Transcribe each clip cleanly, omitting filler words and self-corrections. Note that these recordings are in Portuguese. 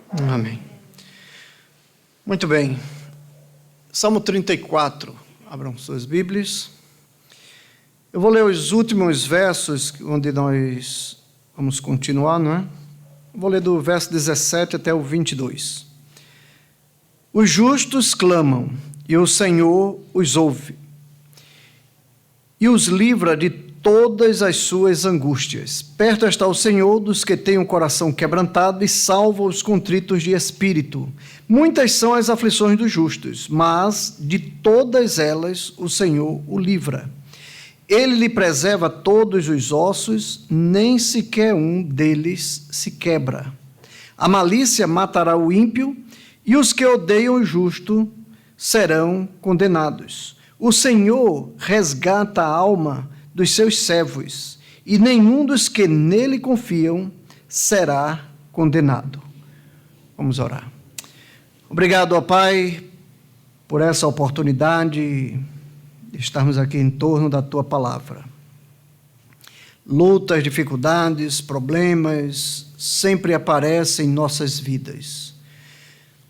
Amém. Muito bem. Salmo 34. Abram suas Bíblias. Eu vou ler os últimos versos onde nós vamos continuar, não é? Vou ler do verso 17 até o 22. Os justos clamam, e o Senhor os ouve, e os livra de todas as suas angústias. Perto está o Senhor dos que têm o coração quebrantado e salva os contritos de espírito. Muitas são as aflições dos justos, mas de todas elas o Senhor o livra. Ele lhe preserva todos os ossos, nem sequer um deles se quebra. A malícia matará o ímpio, e os que odeiam o justo serão condenados. O Senhor resgata a alma dos seus servos, e nenhum dos que nele confiam será condenado. Vamos orar. Obrigado, ó Pai, por essa oportunidade de estarmos aqui em torno da Tua Palavra. Lutas, dificuldades, problemas sempre aparecem em nossas vidas.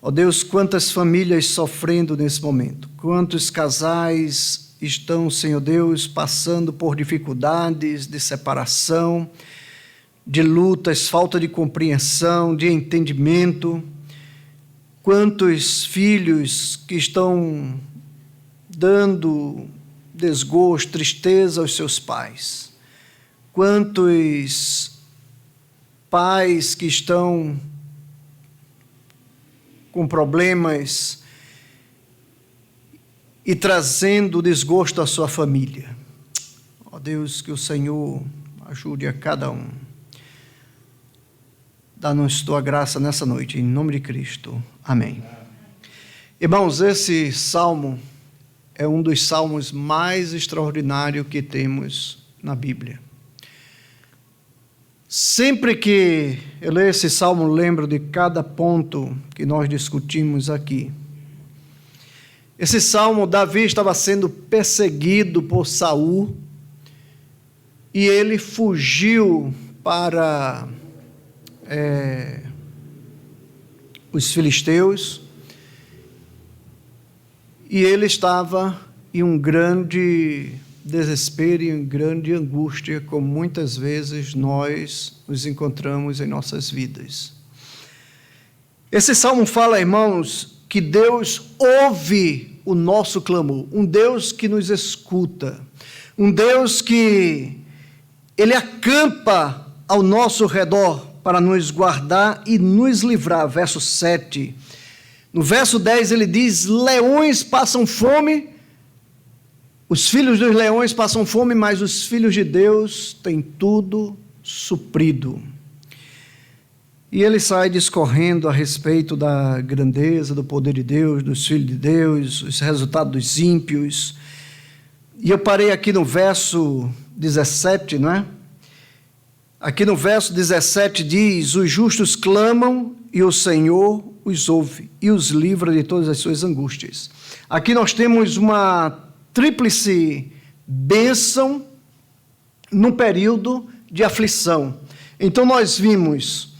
Ó Deus, quantas famílias sofrendo nesse momento, quantos casais estão, Senhor Deus, passando por dificuldades de separação, de lutas, falta de compreensão, de entendimento. Quantos filhos que estão dando desgosto, tristeza aos seus pais. Quantos pais que estão com problemas e trazendo desgosto à sua família. Ó Deus, que o Senhor ajude a cada um. Dá-nos tua graça nessa noite, em nome de Cristo. Amém. Irmãos, esse salmo é um dos salmos mais extraordinários que temos na Bíblia. Sempre que eu leio esse salmo, lembro de cada ponto que nós discutimos aqui. Esse salmo, Davi estava sendo perseguido por Saul e ele fugiu para os filisteus e ele estava em um grande desespero e em grande angústia, como muitas vezes nós nos encontramos em nossas vidas. Esse salmo fala, irmãos, que Deus ouve o nosso clamor, um Deus que nos escuta, um Deus que Ele acampa ao nosso redor para nos guardar e nos livrar. Verso 7. No verso 10 ele diz: leões passam fome, os filhos dos leões passam fome, mas os filhos de Deus têm tudo suprido. E ele sai discorrendo a respeito da grandeza, do poder de Deus, dos filhos de Deus, os resultados dos ímpios. E eu parei aqui no verso 17, não é? Aqui no verso 17 diz: os justos clamam e o Senhor os ouve e os livra de todas as suas angústias. Aqui nós temos uma tríplice bênção num período de aflição. Então nós vimos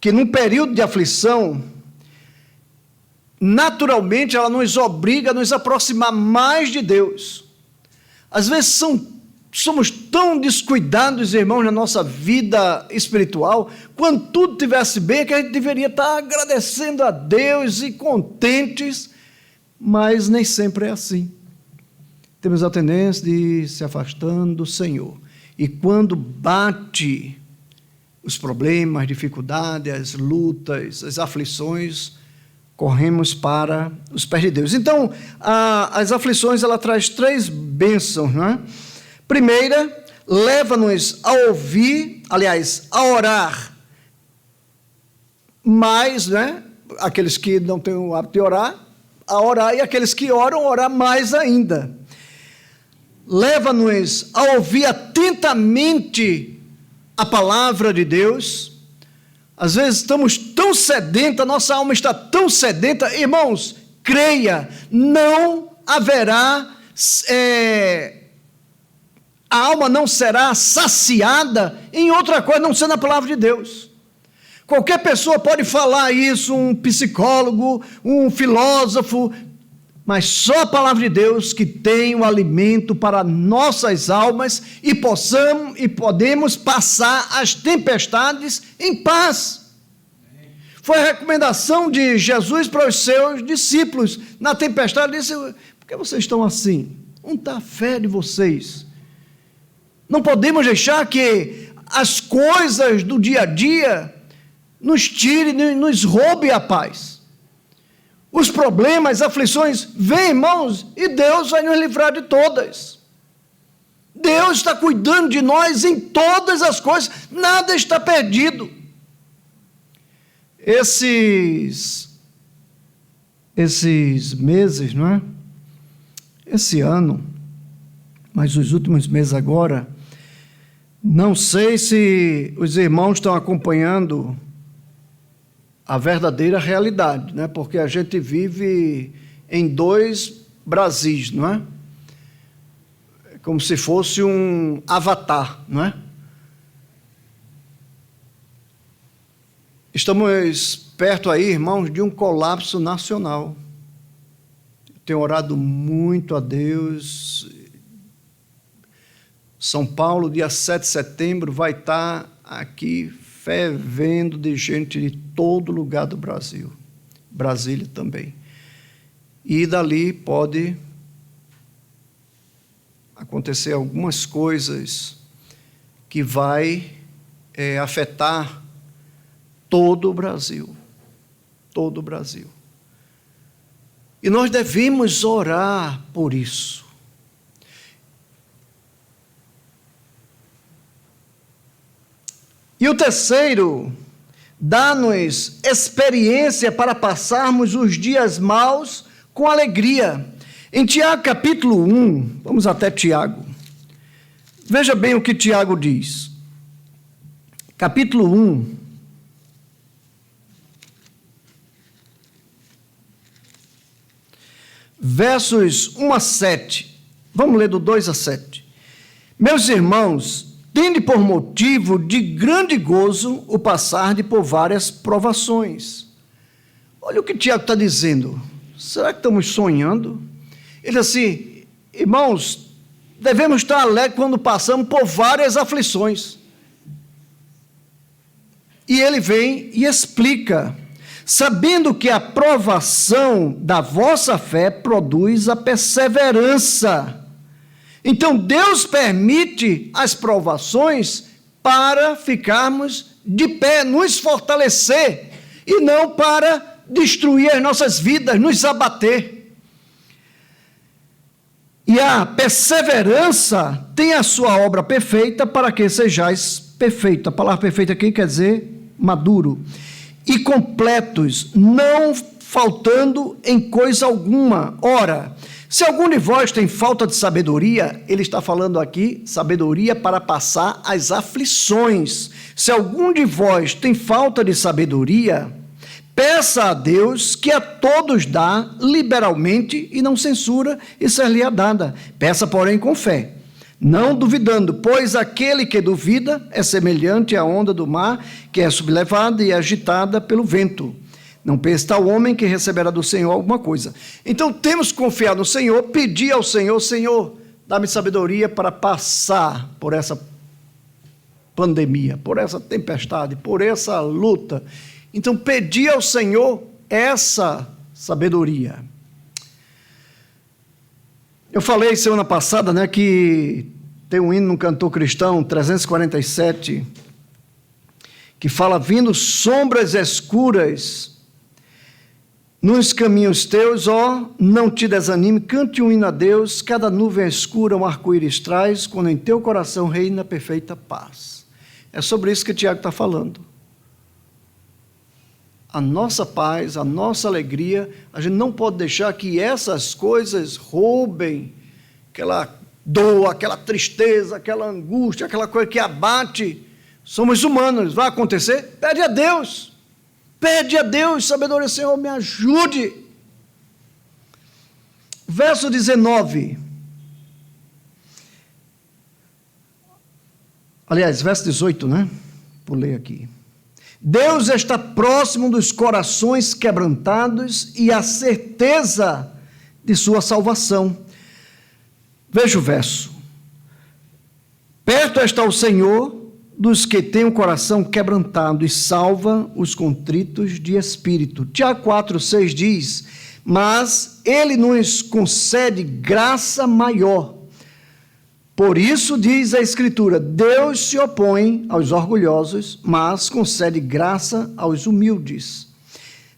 que num período de aflição, naturalmente ela nos obriga a nos aproximar mais de Deus. Às vezes somos tão descuidados, irmãos, na nossa vida espiritual, quando tudo estivesse bem, que a gente deveria estar agradecendo a Deus e contentes, mas nem sempre é assim. Temos a tendência de se afastando do Senhor. E quando bate os problemas, as dificuldades, as lutas, as aflições, corremos para os pés de Deus. Então, as aflições, ela traz 3 bênçãos, não é? Primeira, leva-nos a ouvir, aliás, a orar mais, né? Aqueles que não têm o hábito de orar, a orar, e aqueles que oram, orar mais ainda. Leva-nos a ouvir atentamente a palavra de Deus. Às vezes estamos tão sedentos, a nossa alma está tão sedenta. Irmãos, creia, não haverá A alma não será saciada em outra coisa, não sendo a palavra de Deus. Qualquer pessoa pode falar isso, um psicólogo, um filósofo, mas só a palavra de Deus que tem o alimento para nossas almas e podemos passar as tempestades em paz. Foi a recomendação de Jesus para os seus discípulos. Na tempestade, ele disse: por que vocês estão assim? Onde está a fé de vocês? Não podemos deixar que as coisas do dia a dia nos tirem, nos roubem a paz. Os problemas, aflições, vêm, irmãos, e Deus vai nos livrar de todas. Deus está cuidando de nós em todas as coisas, nada está perdido. Esses meses, não é? Esse ano, mas os últimos meses agora, não sei se os irmãos estão acompanhando a verdadeira realidade, né? Porque a gente vive em dois Brasis, não é? Como se fosse um avatar, não é? Estamos perto aí, irmãos, de um colapso nacional. Tenho orado muito a Deus. São Paulo, dia 7 de setembro, vai estar aqui fervendo de gente de todo lugar do Brasil. Brasília também. E dali pode acontecer algumas coisas que vai afetar todo o Brasil. Todo o Brasil. E nós devemos orar por isso. E o terceiro, dá-nos experiência para passarmos os dias maus com alegria. Em Tiago capítulo 1, vamos até Tiago. Veja bem o que Tiago diz. Capítulo 1. Versos 1 a 7. Vamos ler do 2 a 7. Meus irmãos, tende por motivo de grande gozo o passar por várias provações. Olha o que Tiago está dizendo. Será que estamos sonhando? Ele diz assim: irmãos, devemos estar alegres quando passamos por várias aflições. E ele vem e explica: sabendo que a provação da vossa fé produz a perseverança. Então, Deus permite as provações para ficarmos de pé, nos fortalecer, e não para destruir as nossas vidas, nos abater. E a perseverança tem a sua obra perfeita para que sejais perfeitos. A palavra perfeita aqui quer dizer maduro. E completos, não faltando em coisa alguma. Ora, se algum de vós tem falta de sabedoria, ele está falando aqui, sabedoria para passar as aflições. Se algum de vós tem falta de sabedoria, peça a Deus, que a todos dá liberalmente e não censura, e ser-lhe-á dada. Peça, porém, com fé, não duvidando, pois aquele que duvida é semelhante à onda do mar, que é sublevada e agitada pelo vento. Não pense tal homem que receberá do Senhor alguma coisa. Então temos que confiar no Senhor, pedir ao Senhor: Senhor, dá-me sabedoria para passar por essa pandemia, por essa tempestade, por essa luta. Então pedir ao Senhor essa sabedoria. Eu falei semana passada, né, que tem um hino no cantor cristão, 347, que fala: vindo sombras escuras nos caminhos teus, ó, não te desanime, cante um hino a Deus, cada nuvem escura um arco-íris traz, quando em teu coração reina perfeita paz. É sobre isso que Tiago está falando. A nossa paz, a nossa alegria, a gente não pode deixar que essas coisas roubem aquela dor, aquela tristeza, aquela angústia, aquela coisa que abate. Somos humanos, vai acontecer? Pede a Deus. Pede a Deus sabedoria: Senhor, me ajude. Verso 19. Aliás, verso 18, né? Pulei aqui. Deus está próximo dos corações quebrantados e a certeza de sua salvação. Veja o verso. Perto está o Senhor dos que têm o coração quebrantado e salva os contritos de espírito. Tiago 4,6 diz, mas ele nos concede graça maior. Por isso diz a Escritura, Deus se opõe aos orgulhosos, mas concede graça aos humildes.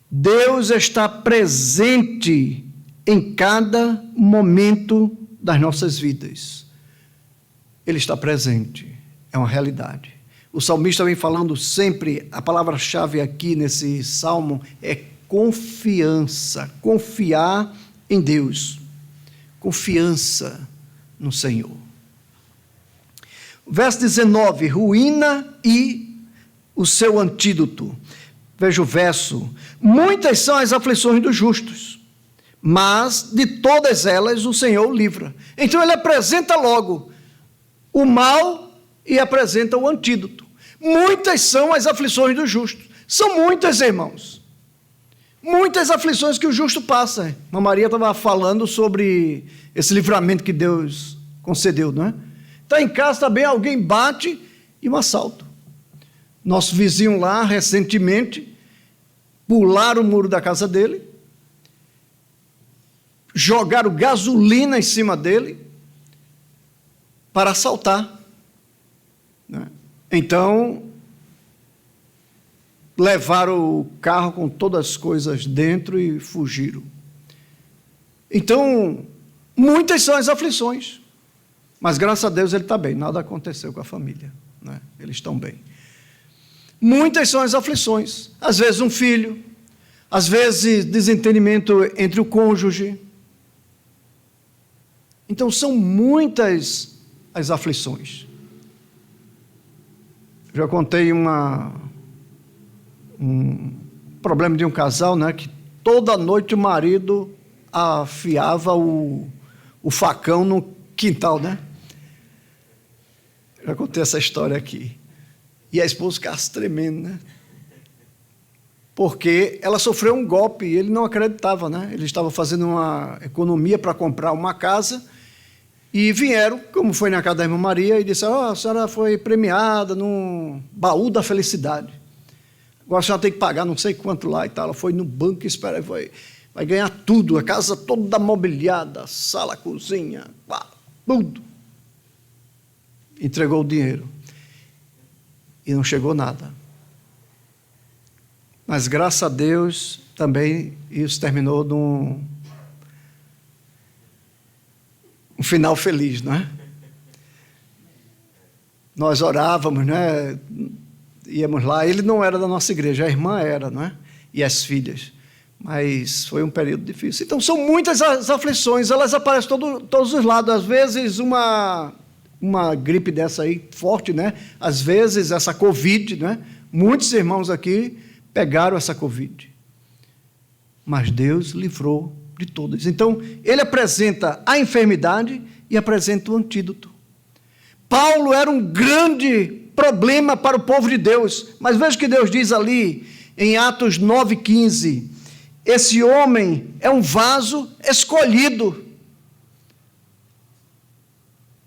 Deus está presente em cada momento das nossas vidas. Ele está presente, é uma realidade. O salmista vem falando sempre, a palavra-chave aqui nesse salmo é confiança, confiar em Deus, confiança no Senhor. Verso 19, ruína e o seu antídoto. Veja o verso. Muitas são as aflições dos justos, mas de todas elas o Senhor o livra. Então ele apresenta logo o mal e apresenta o antídoto. Muitas são as aflições dos justos. São muitas, irmãos. Muitas aflições que o justo passa. A Maria estava falando sobre esse livramento que Deus concedeu, não é? Está em casa, está bem, alguém bate e um assalto. Nosso vizinho lá, recentemente, pularam o muro da casa dele, jogaram gasolina em cima dele para assaltar. Né? Então, levaram o carro com todas as coisas dentro e fugiram. Então, muitas são as aflições. Mas, graças a Deus, ele está bem. Nada aconteceu com a família. Né? Eles estão bem. Muitas são as aflições. Às vezes, um filho. Às vezes, desentendimento entre o cônjuge. Então, são muitas as aflições. Já contei um problema de um casal, né, que toda noite o marido afiava o facão no quintal, né? Já contei essa história aqui. E a esposa ficasse tremendo, né? Porque ela sofreu um golpe e ele não acreditava, né? Ele estava fazendo uma economia para comprar uma casa e vieram, como foi na casa da irmã Maria, e disseram, a senhora foi premiada no baú da felicidade. Agora a senhora tem que pagar não sei quanto lá e tal. Ela foi no banco e esperou, vai ganhar tudo, a casa toda mobiliada, sala, cozinha, tudo. Entregou o dinheiro. E não chegou nada. Mas, graças a Deus, também isso terminou num um final feliz, não é? Nós orávamos, né? Íamos lá. Ele não era da nossa igreja, a irmã era, não é? E as filhas. Mas foi um período difícil. Então, são muitas as aflições, elas aparecem todos os lados. Às vezes, uma gripe dessa aí, forte, né? Às vezes, essa Covid, né? Muitos irmãos aqui pegaram essa Covid. Mas Deus livrou de todas. Então, ele apresenta a enfermidade e apresenta o antídoto. Paulo era um grande problema para o povo de Deus. Mas veja o que Deus diz ali, em Atos 9,15. Esse homem é um vaso escolhido.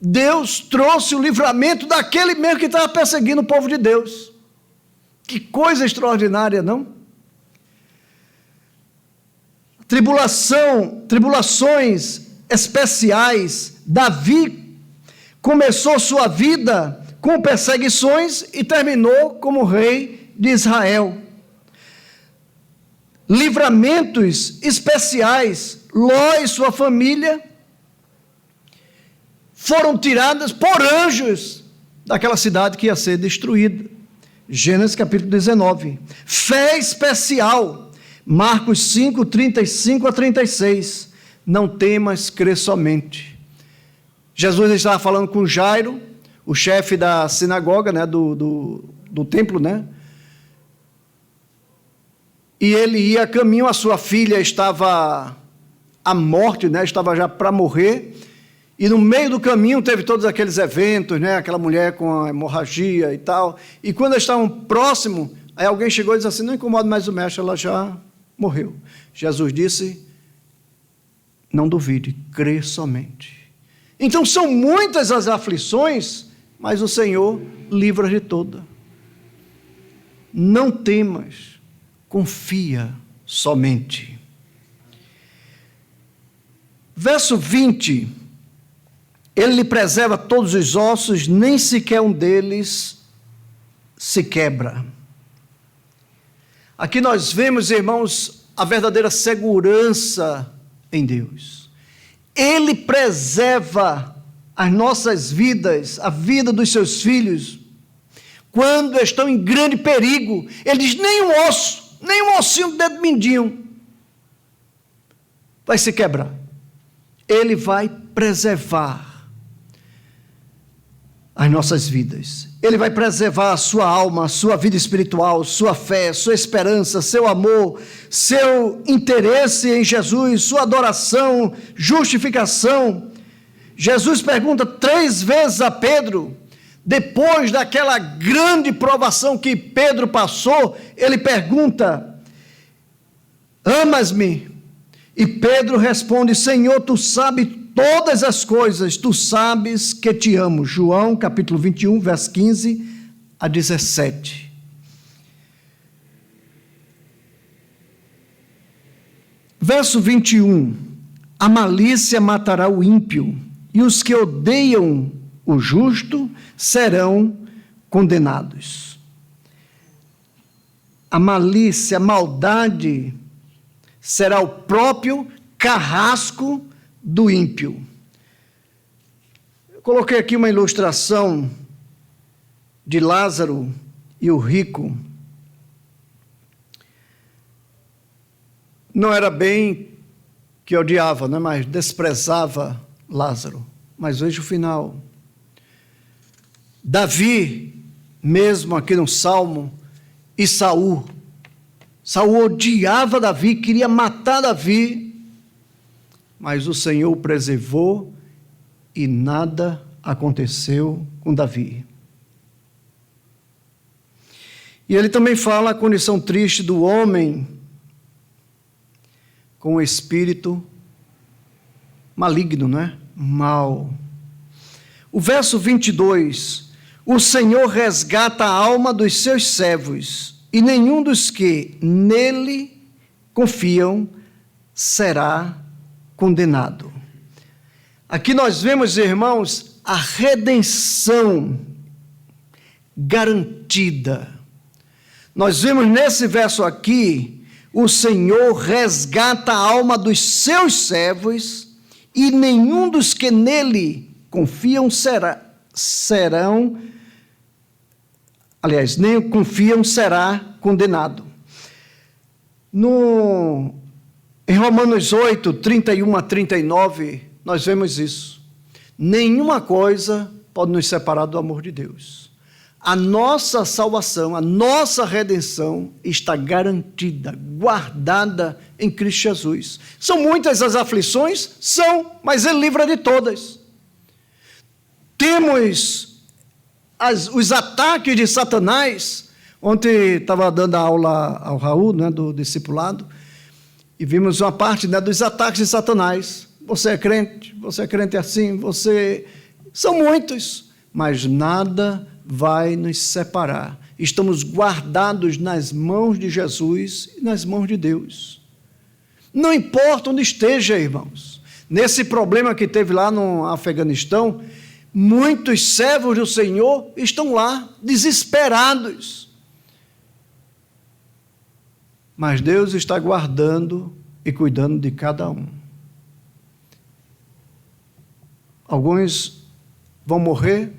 Deus trouxe o livramento daquele mesmo que estava perseguindo o povo de Deus. Que coisa extraordinária, não? Tribulações especiais. Davi começou sua vida com perseguições e terminou como rei de Israel. Livramentos especiais. Ló e sua família foram tiradas por anjos daquela cidade que ia ser destruída. Gênesis capítulo 19. Fé especial. Marcos 5, 35 a 36. Não temas, crê somente. Jesus estava falando com Jairo, o chefe da sinagoga, né, do templo, né? E ele ia a caminho, a sua filha estava à morte, né? Estava já para morrer. E no meio do caminho teve todos aqueles eventos, né? Aquela mulher com a hemorragia e tal. E quando eles estavam próximos, aí alguém chegou e disse assim: não incomoda mais o mestre, ela já morreu. Jesus disse: não duvide, crê somente. Então são muitas as aflições, mas o Senhor livra de toda. Não temas, confia somente. Verso 20: Ele lhe preserva todos os ossos, nem sequer um deles se quebra. Aqui nós vemos, irmãos, a verdadeira segurança em Deus. Ele preserva as nossas vidas, a vida dos seus filhos, quando estão em grande perigo. Ele diz: nem um osso, nem um ossinho do dedo mindinho vai se quebrar. Ele vai preservar as nossas vidas. Ele vai preservar a sua alma, a sua vida espiritual, sua fé, sua esperança, seu amor, seu interesse em Jesus, sua adoração, justificação. Jesus pergunta 3 vezes a Pedro, depois daquela grande provação que Pedro passou, ele pergunta: amas-me? E Pedro responde: Senhor, tu sabes todas as coisas, tu sabes que te amo. João capítulo 21, verso 15 a 17. Verso 21: a malícia matará o ímpio, e os que odeiam o justo serão condenados. A malícia, a maldade, será o próprio carrasco do ímpio. Eu coloquei aqui uma ilustração de Lázaro e o rico. Não era bem que odiava, né, mas desprezava Lázaro. Mas veja o final. Davi, mesmo aqui no Salmo, e Saul odiava Davi, queria matar Davi, mas o Senhor o preservou e nada aconteceu com Davi. E ele também fala a condição triste do homem com o espírito maligno, né? Mal. O verso 22: o Senhor resgata a alma dos seus servos, e nenhum dos que nele confiam será condenado. Aqui nós vemos, irmãos, a redenção garantida. Nós vemos nesse verso aqui, o Senhor resgata a alma dos seus servos, e nenhum dos que nele confiam nem confiam será condenado. Em Romanos 8, 31 a 39, nós vemos isso. Nenhuma coisa pode nos separar do amor de Deus. A nossa salvação, a nossa redenção está garantida, guardada em Cristo Jesus. São muitas as aflições? São, mas Ele livra de todas. Temos os ataques de Satanás. Ontem estava dando aula ao Raul, né, do discipulado, e vimos uma parte, né, dos ataques de Satanás. Você é crente assim, São muitos, mas nada vai nos separar. Estamos guardados nas mãos de Jesus e nas mãos de Deus. Não importa onde esteja, irmãos. Nesse problema que teve lá no Afeganistão, muitos servos do Senhor estão lá, desesperados. Mas Deus está guardando e cuidando de cada um. Alguns vão morrer?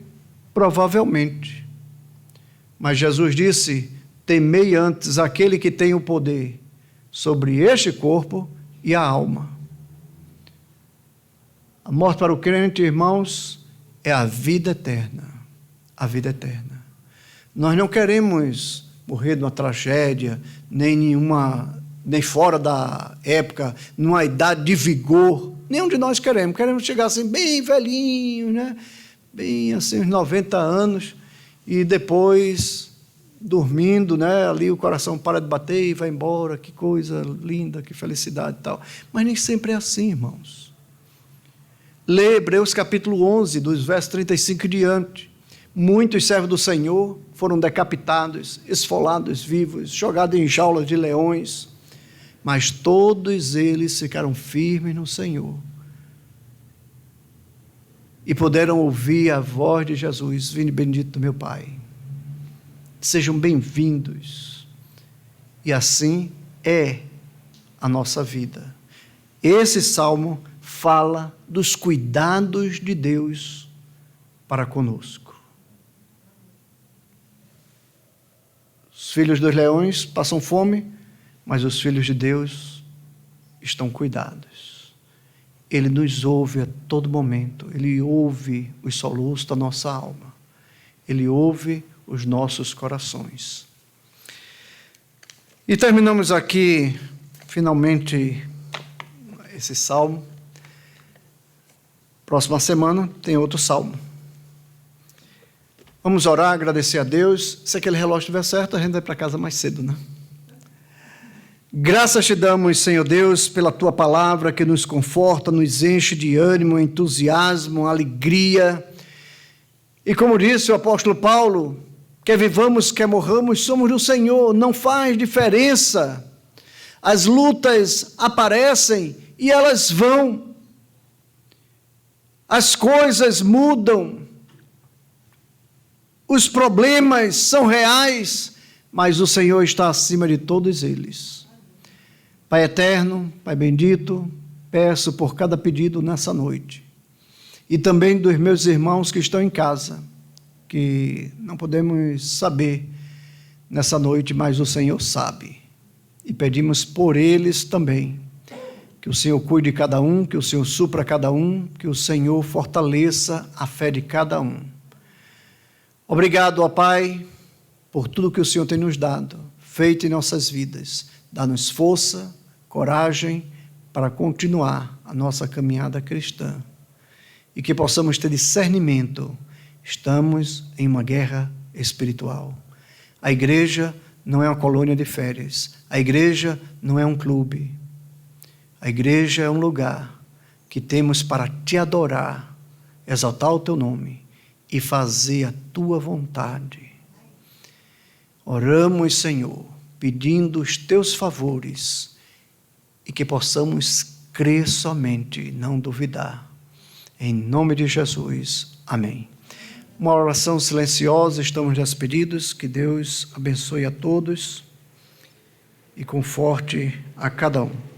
Provavelmente. Mas Jesus disse: temei antes aquele que tem o poder sobre este corpo e a alma. A morte para o crente, irmãos, é a vida eterna. A vida eterna. Nós não queremos morrer numa tragédia, nem fora da época, numa idade de vigor. Nenhum de nós queremos chegar assim bem velhinho, né? Bem assim, uns 90 anos, e depois dormindo, né? Ali o coração para de bater e vai embora, que coisa linda, que felicidade e tal. Mas nem sempre é assim, irmãos. Lê Hebreus capítulo 11, dos versos 35 em diante. Muitos servos do Senhor foram decapitados, esfolados vivos, jogados em jaulas de leões, mas todos eles ficaram firmes no Senhor e puderam ouvir a voz de Jesus: vinde bendito do meu Pai. Sejam bem-vindos. E assim é a nossa vida. Esse salmo fala dos cuidados de Deus para conosco. Os filhos dos leões passam fome, mas os filhos de Deus estão cuidados. Ele nos ouve a todo momento. Ele ouve os soluços da nossa alma. Ele ouve os nossos corações. E terminamos aqui, finalmente, esse salmo. Próxima semana tem outro salmo. Vamos orar, agradecer a Deus. Se aquele relógio estiver certo, a gente vai para casa mais cedo, né? Graças te damos, Senhor Deus, pela tua palavra que nos conforta, nos enche de ânimo, entusiasmo, alegria. E como disse o apóstolo Paulo, quer vivamos, quer morramos, somos do Senhor, não faz diferença. As lutas aparecem e elas vão. As coisas mudam. Os problemas são reais, mas o Senhor está acima de todos eles. Pai eterno, Pai bendito, peço por cada pedido nessa noite. E também dos meus irmãos que estão em casa, que não podemos saber nessa noite, mas o Senhor sabe. E pedimos por eles também, que o Senhor cuide de cada um, que o Senhor supra cada um, que o Senhor fortaleça a fé de cada um. Obrigado, ó Pai, por tudo que o Senhor tem nos dado, feito em nossas vidas. Dá-nos força, coragem para continuar a nossa caminhada cristã. E que possamos ter discernimento. Estamos em uma guerra espiritual. A igreja não é uma colônia de férias. A igreja não é um clube. A igreja é um lugar que temos para te adorar, exaltar o teu nome e fazer a tua vontade. Oramos, Senhor, pedindo os teus favores e que possamos crer somente, não duvidar. Em nome de Jesus, amém. Uma oração silenciosa, estamos despedidos. Que Deus abençoe a todos e conforte a cada um.